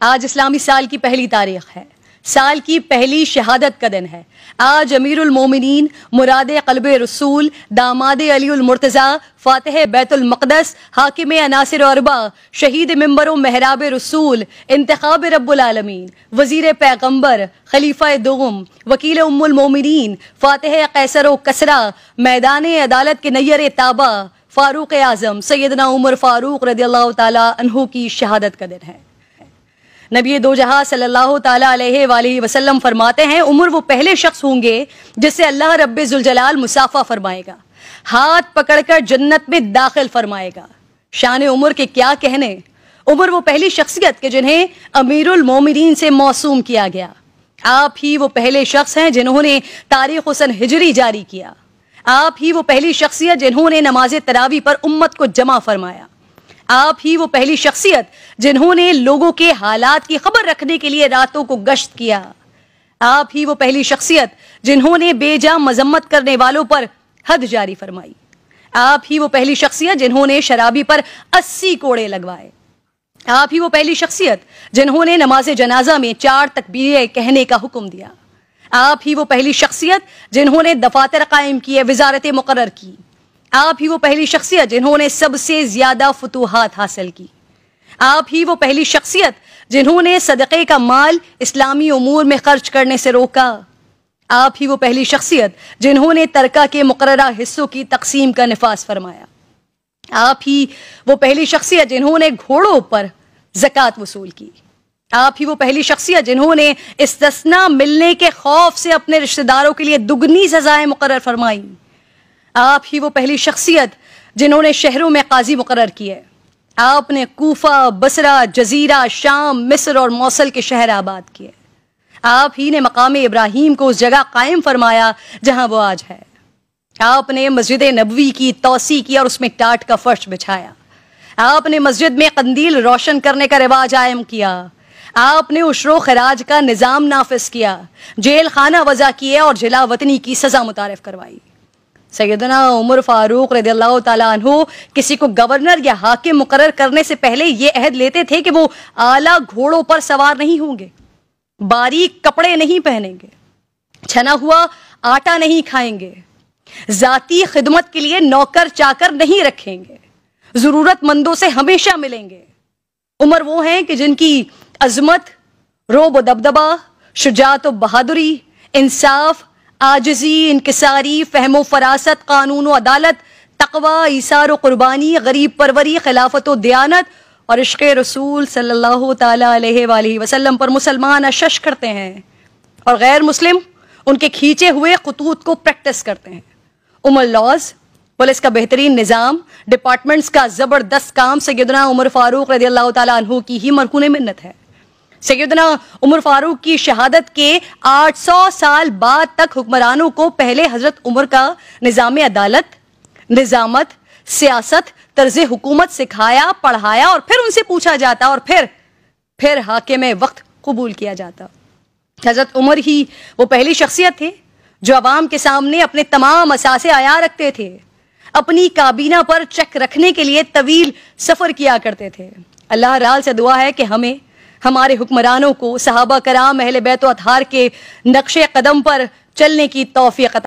آج اسلامی سال کی پہلی تاریخ ہے، سال کی پہلی شہادت کا دن ہے۔ آج امیر المومنین، مراد قلب رسول، داماد علی المرتضیٰ، فاتح بیت المقدس، حاکم عناصر اربع، شہید منبر و محراب رسول، انتخاب رب العالمین، وزیر پیغمبر، خلیفہ دوم، وکیل ام المومنین، فاتح قیصر و کسرا، میدان عدالت کے نیر تابہ، فاروق اعظم سیدنا عمر فاروق رضی اللہ تعالیٰ عنہ کی شہادت کا دن ہے۔ نبی دو جہاں صلی اللہ تعالیٰ علیہ وآلہ وسلم فرماتے ہیں، عمر وہ پہلے شخص ہوں گے جس سے اللہ رب ذوالجلال مصافحہ فرمائے گا، ہاتھ پکڑ کر جنت میں داخل فرمائے گا۔ شان عمر کے کیا کہنے، عمر وہ پہلی شخصیت کے جنہیں امیر المومنین سے موسوم کیا گیا۔ آپ ہی وہ پہلے شخص ہیں جنہوں نے تاریخ حسن ہجری جاری کیا۔ آپ ہی وہ پہلی شخصیت جنہوں نے نماز تراویح پر امت کو جمع فرمایا۔ آپ ہی وہ پہلی شخصیت جنہوں نے لوگوں کے حالات کی خبر رکھنے کے لیے راتوں کو گشت کیا۔ آپ ہی وہ پہلی شخصیت جنہوں نے بے جا مذمت کرنے والوں پر حد جاری فرمائی۔ آپ ہی وہ پہلی شخصیت جنہوں نے شرابی پر 80 کوڑے لگوائے۔ آپ ہی وہ پہلی شخصیت جنہوں نے نماز جنازہ میں 4 تکبیریں کہنے کا حکم دیا۔ آپ ہی وہ پہلی شخصیت جنہوں نے دفاتر قائم کیے، وزارتیں مقرر کی۔ آپ ہی وہ پہلی شخصیت جنہوں نے سب سے زیادہ فتوحات حاصل کی۔ آپ ہی وہ پہلی شخصیت جنہوں نے صدقے کا مال اسلامی امور میں خرچ کرنے سے روکا۔ آپ ہی وہ پہلی شخصیت جنہوں نے ترکہ کے مقررہ حصوں کی تقسیم کا نفاذ فرمایا۔ آپ ہی وہ پہلی شخصیت جنہوں نے گھوڑوں پر زکوٰۃ وصول کی۔ آپ ہی وہ پہلی شخصیت جنہوں نے استثناء ملنے کے خوف سے اپنے رشتہ داروں کے لیے دگنی سزائیں مقرر فرمائیں۔ آپ ہی وہ پہلی شخصیت جنہوں نے شہروں میں قاضی مقرر کیے۔ آپ نے کوفہ، بصرہ، جزیرہ، شام، مصر اور موصل کے شہر آباد کیے۔ آپ ہی نے مقام ابراہیم کو اس جگہ قائم فرمایا جہاں وہ آج ہے۔ آپ نے مسجد نبوی کی توسیع کی اور اس میں ٹاٹ کا فرش بچھایا۔ آپ نے مسجد میں قندیل روشن کرنے کا رواج قائم کیا۔ آپ نے عشر و خراج کا نظام نافذ کیا، جیل خانہ وضع کیے اور جلا وطنی کی سزا متعارف کروائی۔ سیدنا عمر فاروق رضی اللہ تعالیٰ عنہ کسی کو گورنر یا حاکم مقرر کرنے سے پہلے یہ عہد لیتے تھے کہ وہ اعلیٰ گھوڑوں پر سوار نہیں ہوں گے، باریک کپڑے نہیں پہنیں گے، چھنا ہوا آٹا نہیں کھائیں گے، ذاتی خدمت کے لیے نوکر چاکر نہیں رکھیں گے، ضرورت مندوں سے ہمیشہ ملیں گے۔ عمر وہ ہیں کہ جن کی عظمت، رعب و دبدبہ، شجاعت و بہادری، انصاف، عاجزی، انکساری، فہم و فراست، قانون و عدالت، تقوی، ایثار و قربانی، غریب پروری، خلافت و دیانت اور عشق رسول صلی اللہ تعالیٰ علیہ وآلہ وسلم پر مسلمان اشش کرتے ہیں اور غیر مسلم ان کے کھینچے ہوئے خطوط کو پریکٹس کرتے ہیں۔ عمر لاز، پولیس کا بہترین نظام، ڈپارٹمنٹس کا زبردست کام سیدنا عمر فاروق رضی اللہ تعالیٰ عنہ کی ہی مرہون منت ہے۔ سیدنا عمر فاروق کی شہادت کے 800 سال بعد تک حکمرانوں کو پہلے حضرت عمر کا نظام عدالت، نظامت، سیاست، طرز حکومت سکھایا، پڑھایا اور پھر ان سے پوچھا جاتا اور پھر حاکم وقت قبول کیا جاتا۔ حضرت عمر ہی وہ پہلی شخصیت تھے جو عوام کے سامنے اپنے تمام اثاثے عیاں رکھتے تھے، اپنی کابینہ پر چیک رکھنے کے لیے طویل سفر کیا کرتے تھے۔ اللہ تعالی سے دعا ہے کہ ہمیں، ہمارے حکمرانوں کو، صحابہ کرام، اہل بیت و اطہار کے نقش قدم پر چلنے کی توفیق عطا